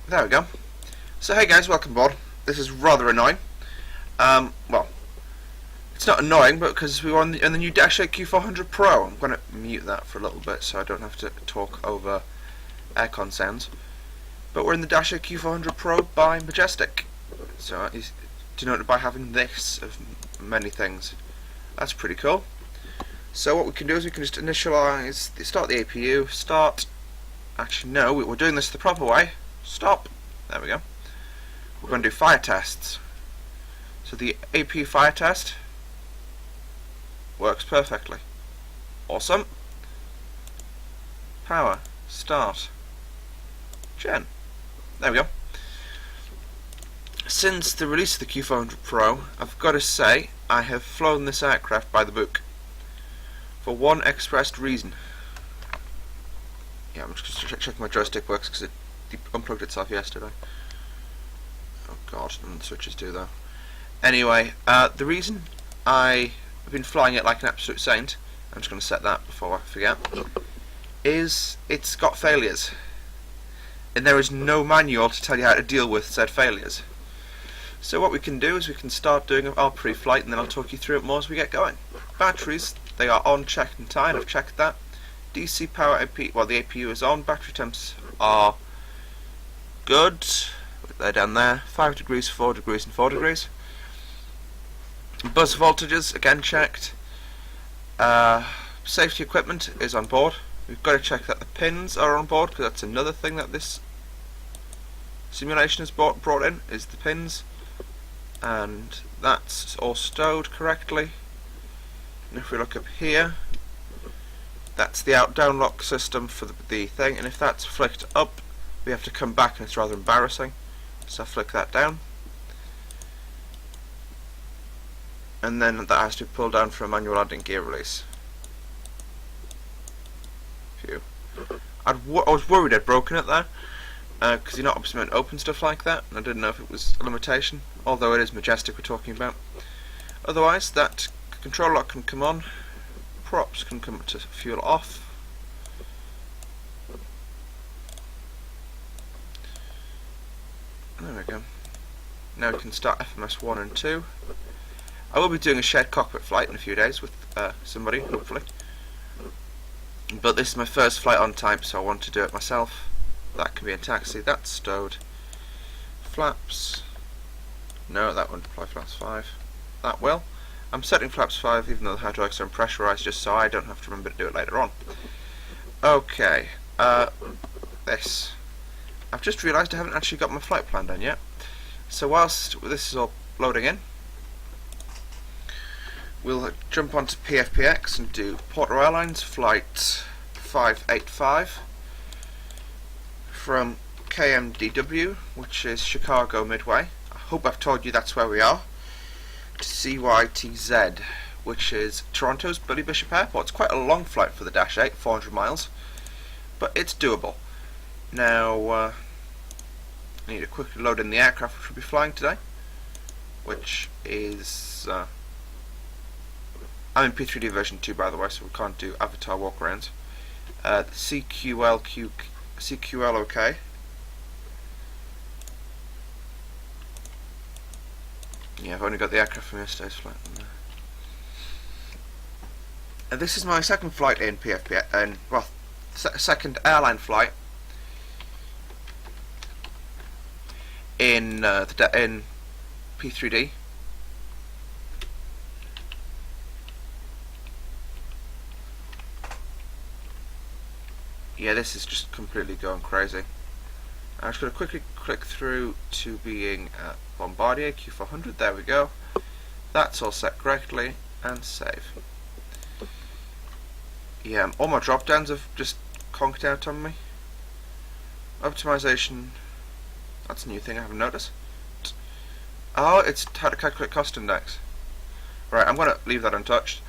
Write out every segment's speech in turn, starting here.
There we go. So hey guys, welcome aboard. This is rather annoying. Well, it's not annoying, but because we were on the new DASH8 Q400 Pro. I'm going to mute that for a little bit so I don't have to talk over aircon sounds. But we're in the DASH8 Q400 Pro by Majestic. So it's denoted by having this of many things. That's pretty cool. So what we can do is we can just initialize, start the APU, actually no, we're doing this the proper way. Stop. There we go. We're going to do fire tests. So the APU fire test works perfectly. Awesome. Power. Start. Gen. There we go. Since the release of the Q400 Pro, I've got to say I have flown this aircraft by the book. For one expressed reason. Yeah, I'm just checking my joystick works because it unplugged itself yesterday. Oh god, none of the switches do though. Anyway, the reason I have been flying it like an absolute saint, I'm just going to set that before I forget, is it's got failures. And there is no manual to tell you how to deal with said failures. So what we can do is we can start doing our pre-flight and then I'll talk you through it more as we get going. Batteries, they are on, checked and tied, I've checked that. DC power AP, well the APU is on, battery temps are good, they're down there, 5 degrees, 4 degrees and 4 degrees. Buzz voltages, again checked. Safety equipment is on board. We've got to check that the pins are on board because that's another thing that this simulation has brought in, is the pins. And that's all stowed correctly. And if we look up here, that's the down lock system for the thing, and if that's flicked up we have to come back and it's rather embarrassing, so I flick that down and then that has to be pulled down for a manual landing gear release. Phew. I was worried I'd broken it there because you're not obviously meant to open stuff like that, and I didn't know if it was a limitation, although it is Majestic we're talking about. Otherwise that control lock can come on, props can come to fuel off. There we go. Now we can start FMS 1 and 2. I will be doing a shared cockpit flight in a few days with somebody, hopefully. But this is my first flight on type, so I want to do it myself. That can be in taxi, that's stowed. Flaps. No, that won't apply flaps 5. That will. I'm setting flaps 5 even though the hydraulics are unpressurized, just so I don't have to remember to do it later on. Okay, this. I've just realised I haven't actually got my flight plan done yet. So whilst this is all loading in, we'll jump onto PFPX and do Porter Airlines flight 585 from KMDW, which is Chicago Midway. I hope I've told you that's where we are. To CYTZ, which is Toronto's Billy Bishop Airport. It's quite a long flight for the DASH8, 400 miles, but it's doable. Now, I need to quickly load in the aircraft which we'll be flying today, which is, I'm in P3D version 2 by the way, so we can't do avatar walkarounds. CQL OK. Yeah, I've only got the aircraft from yesterday's flight. And this is my second flight in PFP, and well, second airline flight in in P3D. Yeah, this is just completely going crazy. I'm just going to quickly click through to being at Bombardier Q400. There we go. That's all set correctly, and save. Yeah, all my drop downs have just conked out on me. Optimization. That's a new thing I haven't noticed. Oh, it's how to calculate cost index. Right, I'm going to leave that untouched.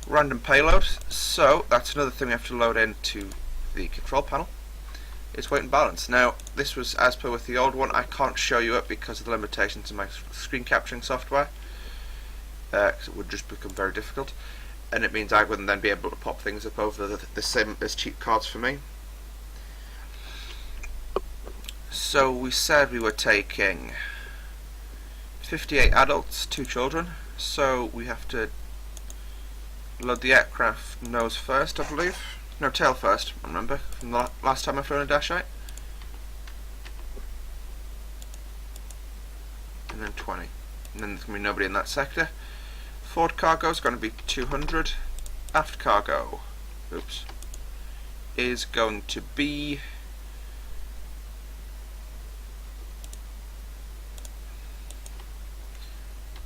Random payload. So that's another thing we have to load into the control panel. It's weight and balance. Now, this was as per with the old one. I can't show you it because of the limitations in my screen capturing software, because it would just become very difficult, and it means I wouldn't then be able to pop things up over the same as cheap cards for me. So we said we were taking 58 adults, 2 children, so we have to load the aircraft nose first, I believe. No, tail first, I remember, from the last time I flew in a DASH8. And then 20. And then there's going to be nobody in that sector. Forward cargo is going to be 200. Aft cargo, oops, is going to be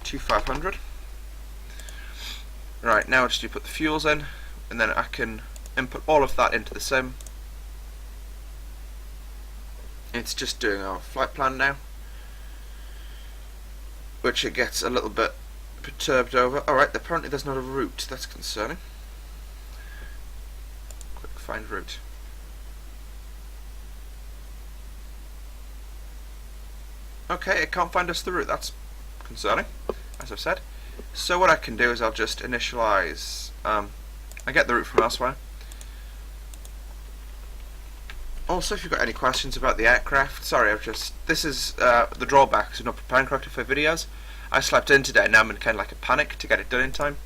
500. Right, now I just need to put the fuels in, and then I can input all of that into the sim. It's just doing our flight plan now, which it gets a little bit perturbed over. Alright, apparently there's not a route. That's concerning. Quick find route. Okay, it can't find us the route. That's concerning, as I've said. So what I can do is I'll just initialize. I get the route from elsewhere. Also, if you've got any questions about the aircraft, sorry, this is the drawback of not preparing correctly for videos. I slept in today, now I'm in kind of like a panic to get it done in time.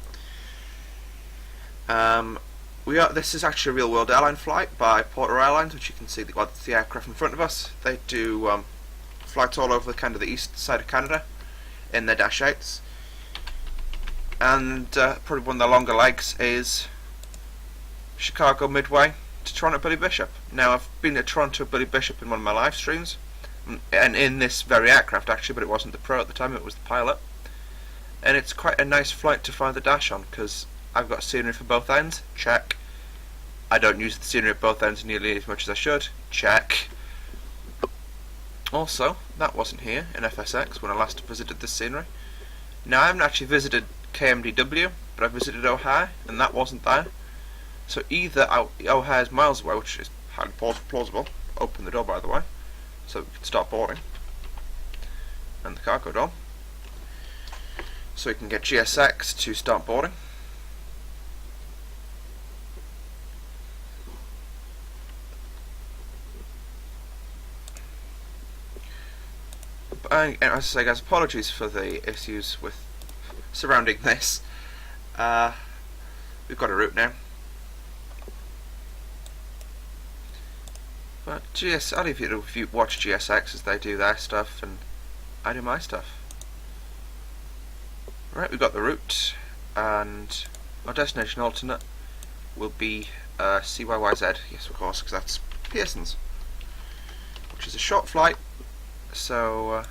This is actually a real world airline flight by Porter Airlines, which you can see the aircraft in front of us. They do flights all over kind of the east side of Canada in their DASH8s. And probably one of their longer legs is Chicago Midway to Toronto Billy Bishop. Now, I've been to Toronto Billy Bishop in one of my live streams, and in this very aircraft actually, but it wasn't the Pro at the time, it was the Pilot. And it's quite a nice flight to fly the Dash on, because I've got scenery for both ends, check. I don't use the scenery at both ends nearly as much as I should, check. Also, that wasn't here in FSX when I last visited this scenery. Now, I haven't actually visited KMDW, but I visited O'Hare, and that wasn't there. So either O'Hare's miles away, which is highly plausible. Open the door, by the way, so we can start boarding. And the cargo door. So we can get GSX to start boarding. And as I say, guys, apologies for the issues with surrounding this. We've got a route now. But I'll leave you to watch GSX as they do their stuff and I do my stuff. Right, we've got the route, and our destination alternate will be CYYZ, yes of course, because that's Pearson's, which is a short flight, so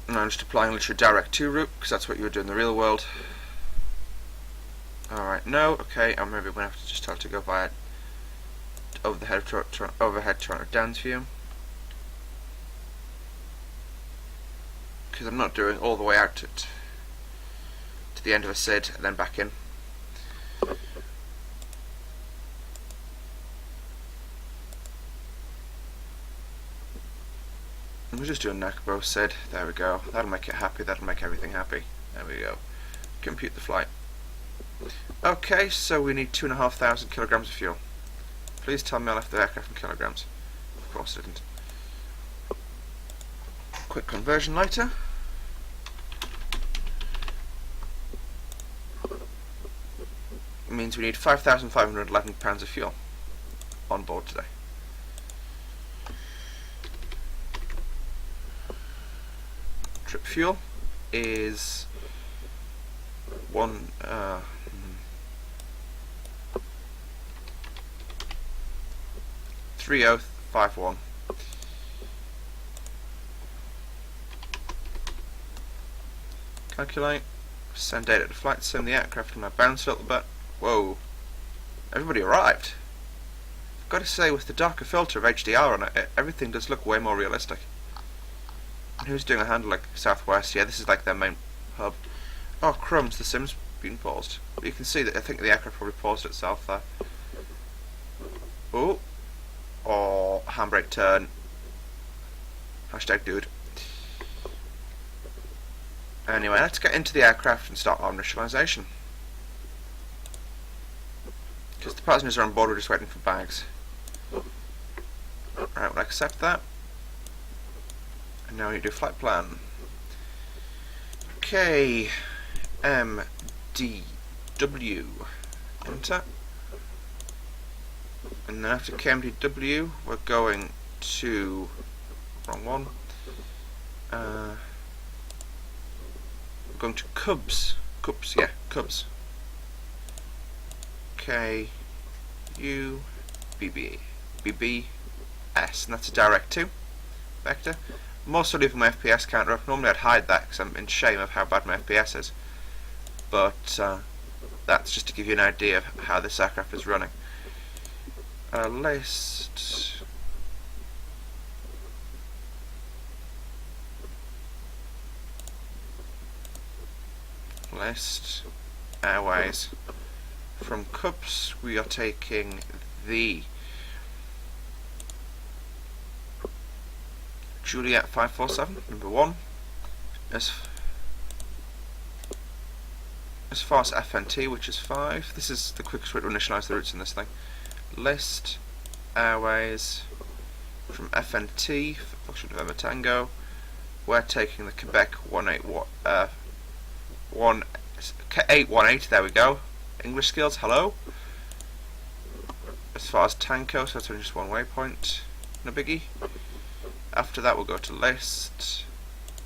and I'm just applying literally direct to route, because that's what you would do in the real world. Alright, no, okay, I'm maybe going to have to just have to go via overhead Toronto Downsview, because I'm not doing all the way out to the end of a SID and then back in. We're just doing Nakabo SID, there we go, that'll make it happy, that'll make everything happy, there we go. Compute the flight. Okay, so we need 2,500 kilograms of fuel. Please tell me I left the aircraft in kilograms. Of course I didn't. Quick conversion later. It means we need 5,511 pounds of fuel on board today. Trip fuel is 3051. Calculate. Send data to flight sim. The aircraft and I bounced a little bit. Whoa! Everybody arrived. I've got to say, with the darker filter of HDR on it, everything does look way more realistic. And who's doing a handle like Southwest? Yeah, this is like their main hub. Oh crumbs! The sim's been paused. But you can see that I think the aircraft probably paused itself there. Oh. Or handbrake turn. Hashtag dude. Anyway, let's get into the aircraft and start our initialization. Because the passengers are on board, we're just waiting for bags. Right, we'll accept that. And now we do flight plan. Okay, KMDW, enter. And then after KMDW, we're going to, wrong one, we're going to Cubs, yeah, Cubs. K, U, BB, BBS, and that's a direct to vector. I'm also leaving my FPS counter up. Normally I'd hide that because I'm in shame of how bad my FPS is. But that's just to give you an idea of how this aircraft is running. List. Airways. From Cubs we are taking the Juliet 547, number 1, as far as FNT, which is 5. This is the quickest way to initialize the routes in this thing. List Airways from FNT, Foxtrot November Tango. We're taking the Quebec 818, there we go. English skills, hello. As far as Tanko, so that's only just one waypoint, no biggie. After that we'll go to List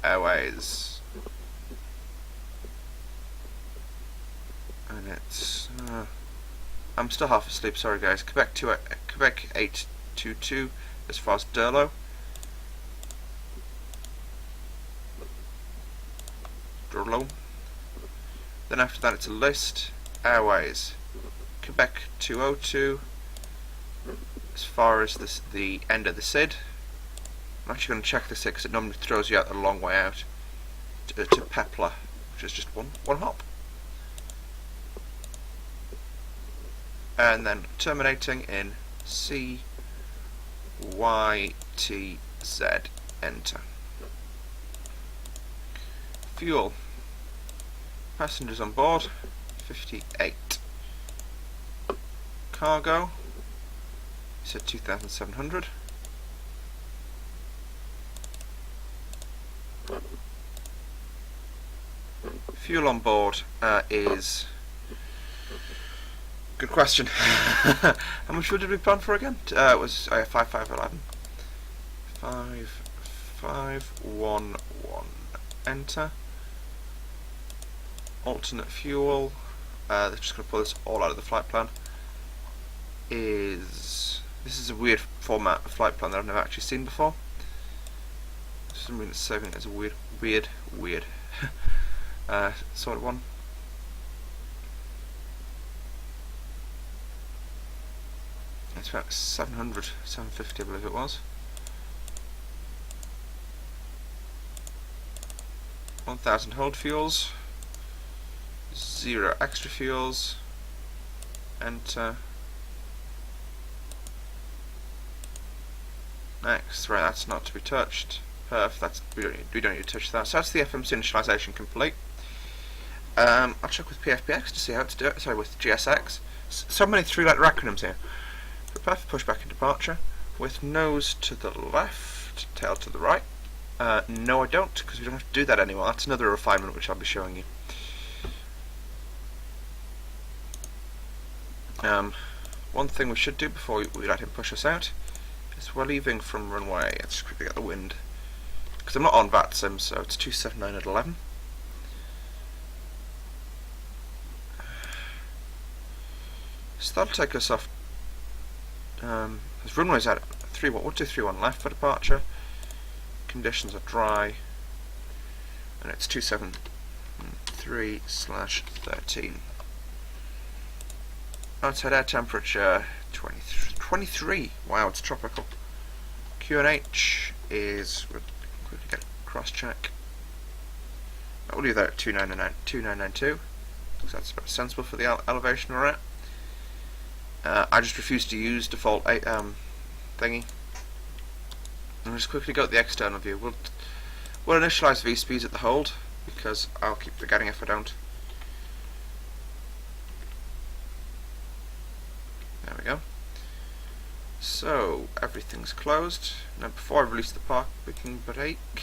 Airways, and it's I'm still half asleep, sorry guys. Quebec 822 as far as Durlo. Then after that it's a List Airways Quebec 202 as far as the end of the SID. I'm actually going to check this because it normally throws you out a long way out to Pepler, which is just one hop. And then terminating in CYTZ, enter. Fuel. Passengers on board, 58. Cargo, you said 2,700. Fuel on board is... Good question. How much fuel did we plan for again? It was 5511. 5511. Enter. Alternate fuel. They're just going to pull this all out of the flight plan. This is a weird format of flight plan that I've never actually seen before. For some reason it's saving it as a weird sort of one. It's about 700, 750 I believe it was. 1000 hold fuels, 0 extra fuels, enter. Next, right, that's not to be touched. Perf, we don't need to touch that. So that's the FMC initialization complete. I'll check with PFPX to see how to do it. Sorry, with GSX. So many three-letter acronyms here. Prepare for pushback and departure. With nose to the left, tail to the right. No, I don't, because we don't have to do that anymore. That's another refinement which I'll be showing you. One thing we should do before we let him push us out is we're leaving from runway. Let's just quickly get the wind, because I'm not on VATSIM, so it's 279 at 11. So that'll take us off. This runway's at 1231 left for departure. Conditions are dry, and it's 273/13. Outside air temperature 23. Wow, it's tropical. QNH is, we'll quickly get a cross check. We'll leave that at 2992, because that's about sensible for the elevation we're at. I just refuse to use default thingy. And we'll just quickly go to the external view. We'll initialize V-speeds at the hold. because I'll keep forgetting if I don't. There we go. So everything's closed. Now before I release the parking brake,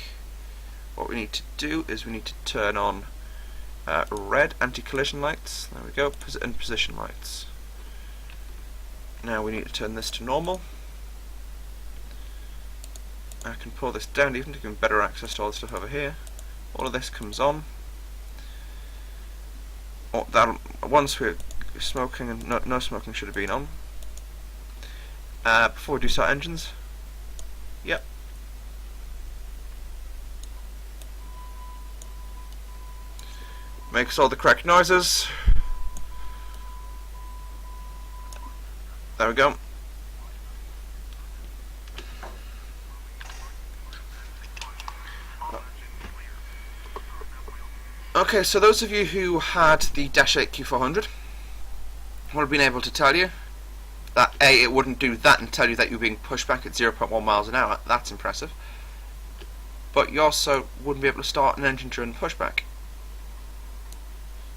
what we need to do is we need to turn on red anti-collision lights. There we go, and position lights. Now we need to turn this to normal. I can pull this down even to give better access to all the stuff over here. All of this comes on. Once we're smoking, and no smoking should have been on. Before we do start engines, yep. Makes all the correct noises. There we go. Okay, so those of you who had the DASH8 Q400 will have been able to tell you that A, it wouldn't do that and tell you that you're being pushed back at 0.1 miles an hour. That's impressive. But you also wouldn't be able to start an engine during the pushback.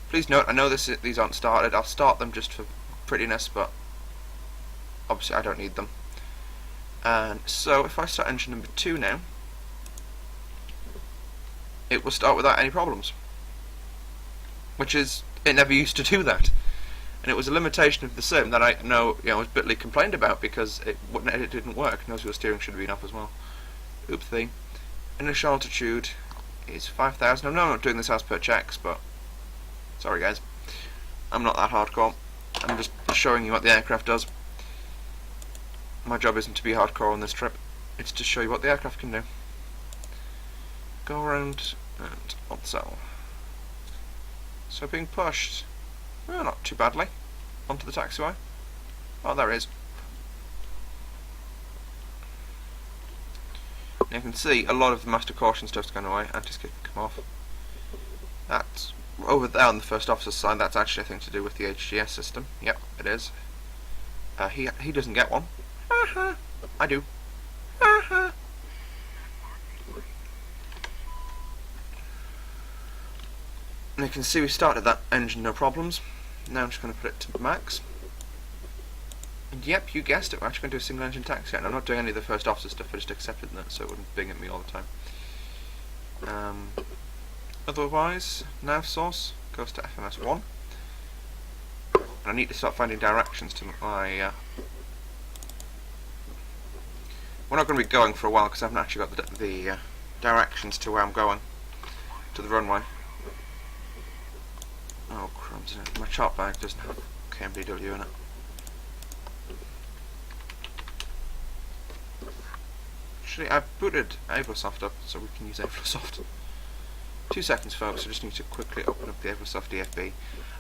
Please note, I know these aren't started. I'll start them just for prettiness, but obviously I don't need them. And so if I start engine number 2 now, it will start without any problems. Which is, it never used to do that. And it was a limitation of the sim that I know, was bitterly complained about because it didn't work. Nose wheel steering should have been off as well. Oopsie. Initial altitude is 5,000. I know I'm not doing this as per checks, but sorry guys, I'm not that hardcore. I'm just showing you what the aircraft does. My job isn't to be hardcore on this trip. It's to show you what the aircraft can do. Go around and on cell. So being pushed, well, not too badly, onto the taxiway. Oh, there it is. And you can see a lot of the master caution stuff's gone away. Anti-skid can come off. That's over there on the first officer's side. That's actually a thing to do with the HGS system. Yep, it is. He doesn't get one. I do. And you can see we started that engine no problems. Now I'm just going to put it to max. And yep, you guessed it, we're actually going to do a single engine taxi. And I'm not doing any of the first officer stuff, I just accepted that so it wouldn't bing at me all the time. Otherwise, nav source goes to FMS1. And I need to start finding directions to my... We're not going to be going for a while because I haven't actually got the directions to where I'm going, to the runway. Oh crumbs, my chart bag doesn't have KMDW in it. Actually, I've booted Avlosoft up so we can use Avlosoft. 2 seconds folks, I just need to quickly open up the Avlosoft DFB.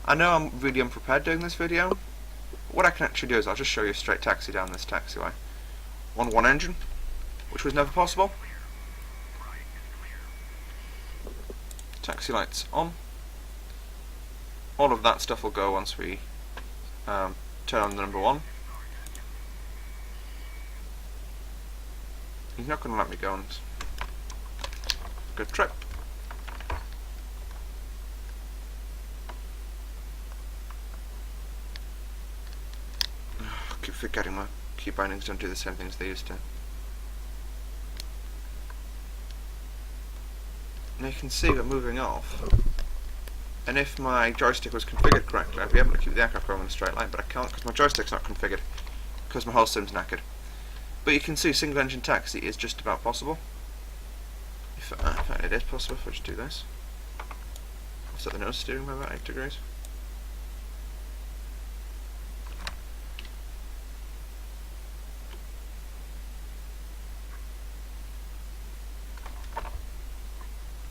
I know I'm really unprepared doing this video, but what I can actually do is I'll just show you a straight taxi down this taxiway. On one engine, which was never possible. Taxi lights on. All of that stuff will go once we turn on the number 1. He's not going to let me go on a good trip. I keep forgetting my key bindings don't do the same things they used to. Now you can see we're moving off. And if my joystick was configured correctly, I'd be able to keep the aircraft going in a straight line, but I can't because my joystick's not configured, because my whole sim's knackered. But you can see single engine taxi is just about possible. In fact, it is possible if I just do this. I'll set the nose steering by about 8 degrees.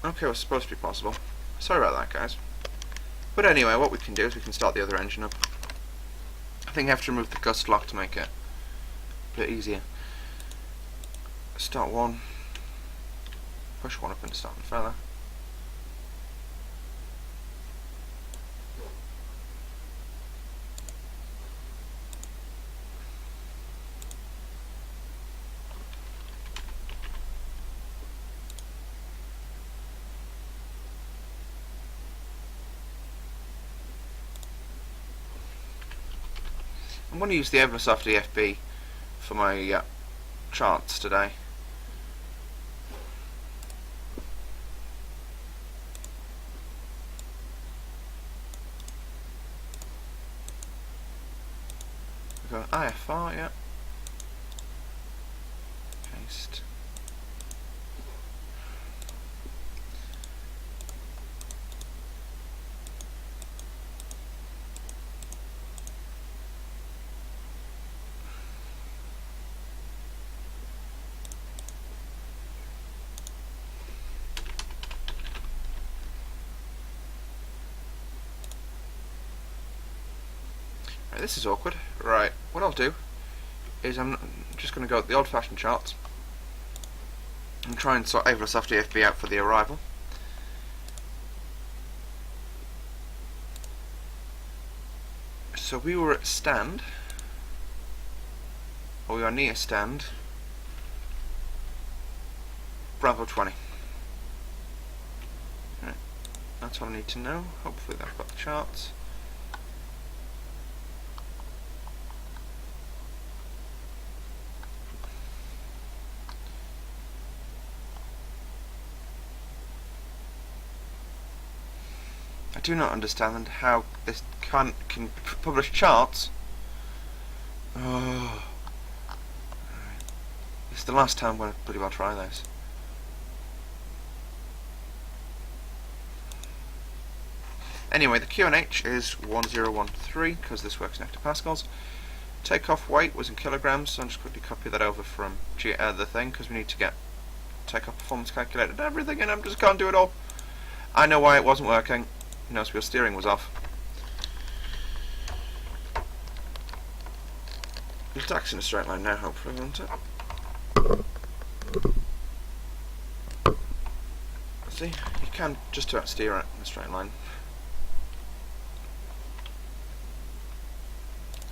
Okay, it was supposed to be possible. Sorry about that, guys. But anyway, what we can do is we can start the other engine up. I think I have to remove the gust lock to make it a bit easier. Start 1. Push 1 up and start the feather. I'm going to use the Eversoft EFB for my charts today. We've got IFR, yeah. Paste. Right, this is awkward. Right, what I'll do is I'm just going to go with the old-fashioned charts and try and sort Eversoft EFB out for the arrival. So we were at stand, or we are near stand, Bravo 20. Right, that's all I need to know. Hopefully I've got the charts. I do not understand how this can publish charts. Oh, right. This is the last time I'm going to pretty well try this. Anyway, the QNH is 1013 because this works in hectopascals. Takeoff weight was in kilograms, so I'll just quickly copy that over from the thing because we need to get takeoff performance calculated and everything, and I just can't do it all. I know why it wasn't working. Notice wheel steering was off. We'll tax in a straight line now, hopefully, won't it? See, you can just about steer it in a straight line.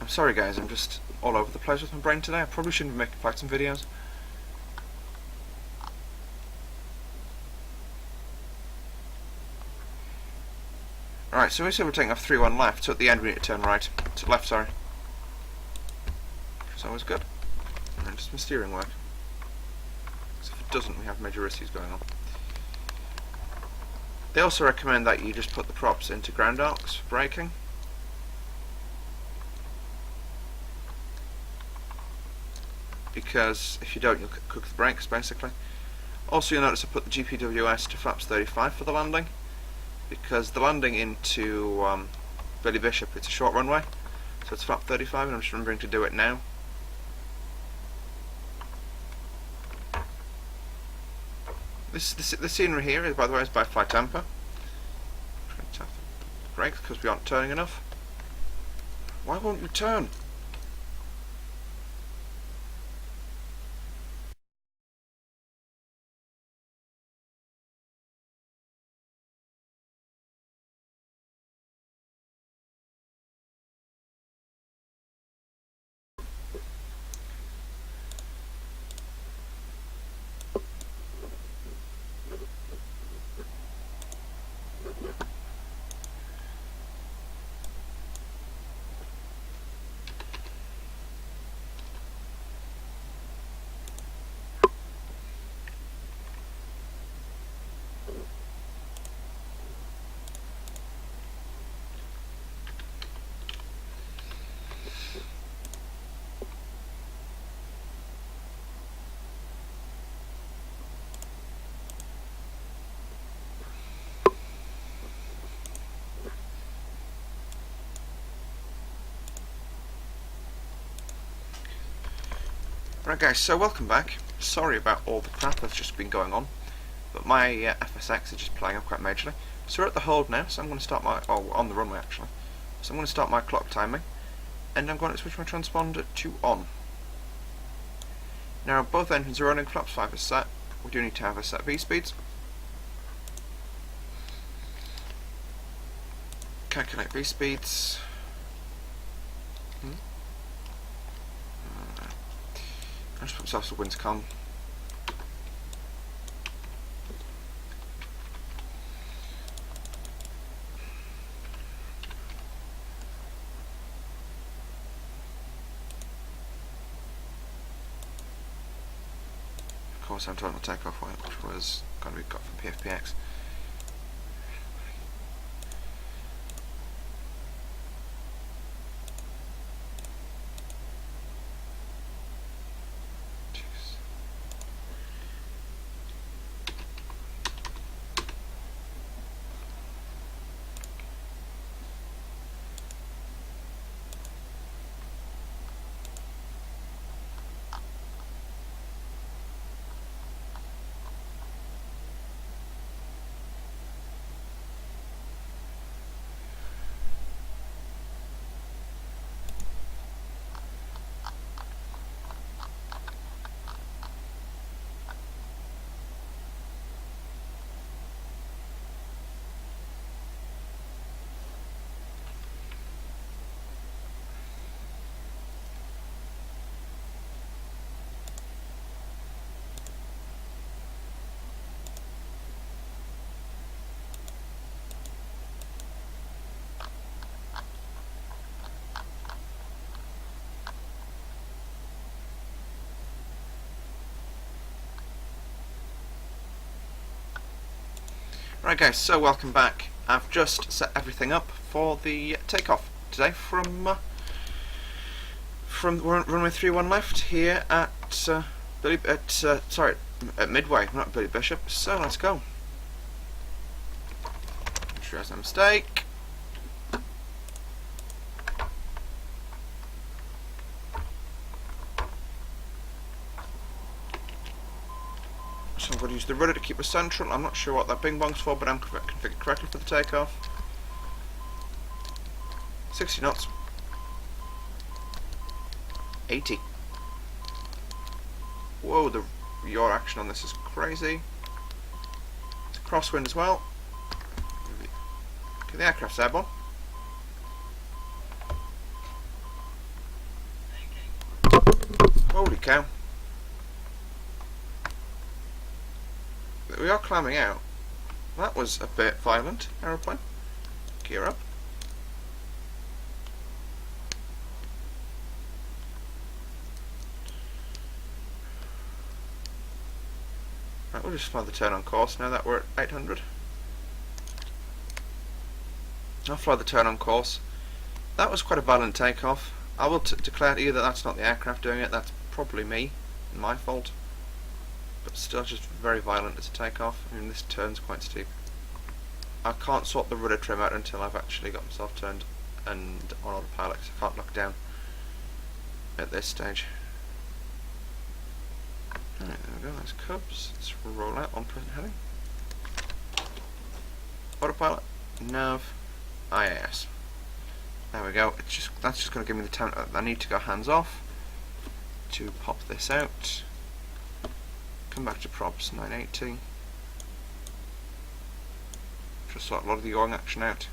I'm sorry guys, I'm just all over the place with my brain today. I probably shouldn't be making Python videos. Alright, so we said we're taking off 3-1 left, so at the end we need to turn right. To left, sorry. It's always good. And then just my steering work. Because if it doesn't, we have major issues going on. They also recommend that you just put the props into ground arcs for braking. Because if you don't, you'll cook the brakes, basically. Also, you'll notice I put the GPWS to flaps 35 for the landing. Because the landing into Billy Bishop, it's a short runway, so it's flap 35, and I'm just remembering to do it now. The scenery here, is, by the way, is by Flight Tampa. I'm going to tap the brakes because we aren't turning enough. Why won't you turn? Right guys, so welcome back. Sorry about all the crap that's just been going on, but my FSX is just playing up quite majorly. So we're at the hold now, so I'm going to start my, on the runway actually. So I'm going to start my clock timing, and I'm going to switch my transponder to on. Now both engines are running, flaps 5 is set. We do need to have a set V-speeds. Calculate V-speeds. I'll just put myself some winds calm. total takeoff weight, which was going to be got from PFPX. Right guys, so welcome back. I've just set everything up for the takeoff today from runway 31 left here at Midway, not Billy Bishop. So let's go. I'm sure there's no mistake. So I'm going to use the rudder to keep us central. I'm not sure what that bing bong's for, but I'm configured correctly for the takeoff. 60 knots. 80. Whoa, the yaw action on this is crazy. It's a crosswind as well. Okay, the aircraft's airborne. Holy cow. We are climbing out. That was a bit violent, aeroplane. Gear up. Right, we'll just fly the turn on course now that we're at 800. I'll fly the turn on course. That was quite a violent takeoff. I will declare to you that that's not the aircraft doing it, that's probably me, my fault. But still just very violent as a takeoff. I mean, this turn's quite steep. I can't sort the rudder trim out until I've actually got myself turned and on autopilot, so I can't look down at this stage. Alright, there we go, that's Cubs. Let's roll out on present heading. Autopilot, nav, IAS. There we go. That's just going to give me the time. I need to go hands off to pop this out. Come back to props 980. Just sort a lot of the yawing action out.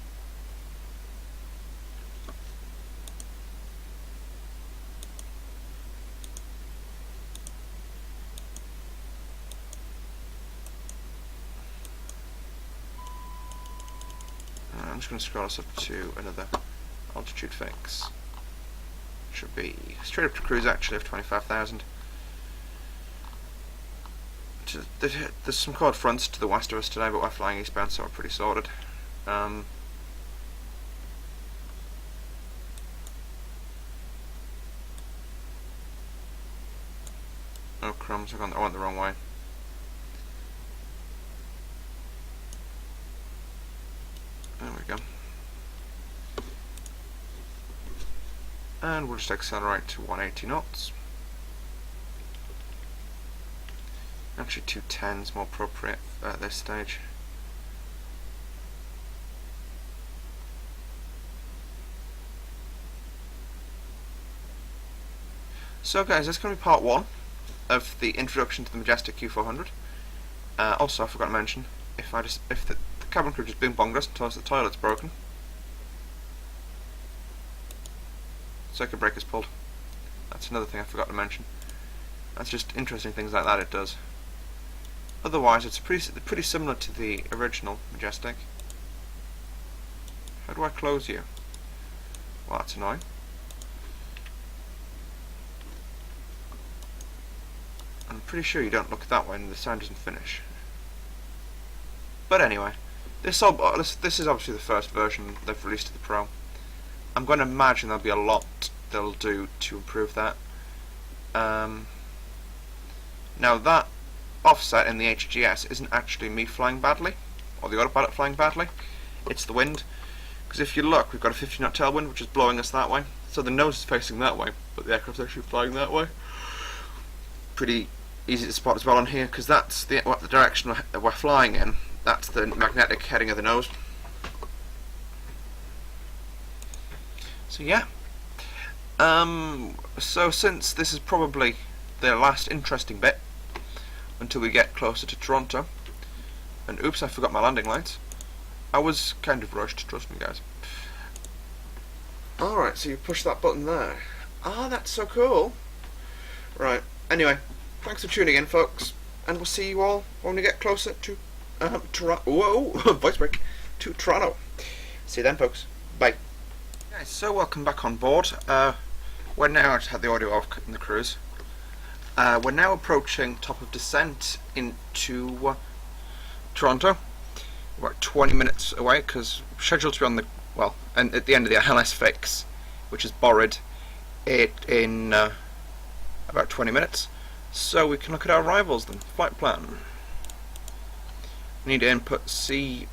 And I'm just going to scroll us up to another altitude fix. Should be straight up to cruise actually of 25,000. There's some cold fronts to the west of us today, but we're flying eastbound, so we're pretty sorted. Oh crumbs, I went the wrong way. There we go. And we'll just accelerate to 180 knots. Actually 210 is more appropriate at this stage. So guys, that's going to be part 1 of the introduction to the Majestic Q400. Also, I forgot to mention, if the cabin crew just bing bonged us and told us the toilet's broken. Circuit breaker's pulled. That's another thing I forgot to mention. That's just interesting things like that it does. Otherwise, it's pretty similar to the original Majestic. How do I close you? Well, that's annoying. I'm pretty sure you don't look that way and the sound doesn't finish. But anyway, this is obviously the first version they've released of the Pro. I'm going to imagine there'll be a lot they'll do to improve that. Now that offset in the HGS isn't actually me flying badly, or the autopilot flying badly, it's the wind. Because if you look, we've got a 50 knot tailwind which is blowing us that way. So the nose is facing that way, but the aircraft's actually flying that way. Pretty easy to spot as well on here, because that's the direction we're flying in. That's the magnetic heading of the nose. So yeah. So since this is probably the last interesting bit until we get closer to Toronto, and oops, I forgot my landing lights. I was kind of rushed, trust me guys. Alright, so you push that button there. Ah, that's so cool. Right, anyway, thanks for tuning in folks, and we'll see you all when we get closer to Toronto. Whoa, voice break. To Toronto. See you then folks. Bye. Guys, so welcome back on board. We're now, I just had the audio off in the cruise. We're now approaching top of descent into Toronto. We're 20 minutes away because we're scheduled to be on the, well, and at the end of the ILS fix, which is BAAADD, in about 20 minutes. So we can look at our arrivals then. Flight plan. We need to input CYTZ,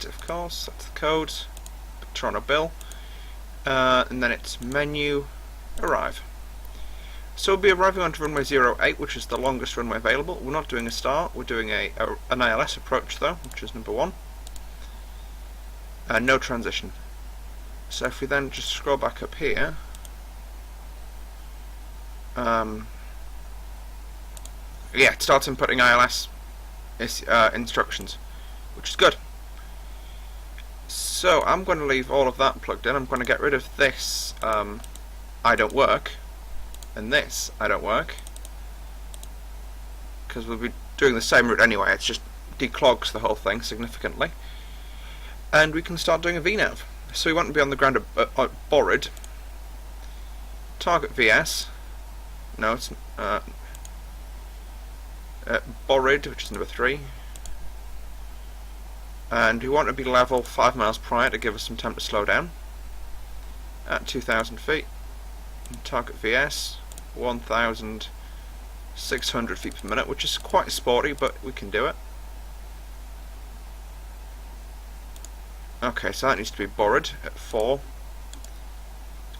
of course, that's the code. Toronto bill. And then it's menu, arrive. So we'll be arriving onto runway 08, which is the longest runway available. We're not doing a start, we're doing an ILS approach though, which is number 1. No transition. So if we then just scroll back up here, yeah, it starts inputting ILS instructions, which is good. So I'm going to leave all of that plugged in. I'm going to get rid of this I don't work, and this I don't work, because we'll be doing the same route anyway. It's just declogs the whole thing significantly, and we can start doing a VNAV. So we want to be on the ground at BAAADD. Target VS. No, it's BAAADD, which is number 3. And we want to be level 5 miles prior to give us some time to slow down. At 2,000 feet. And target VS 1,600 feet per minute, which is quite sporty, but we can do it. Okay, so that needs to be BAAADD at 4.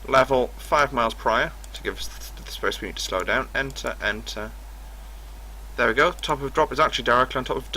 Level 5 miles prior to give us the space we need to slow down. Enter, enter. There we go. Top of drop is actually directly on top of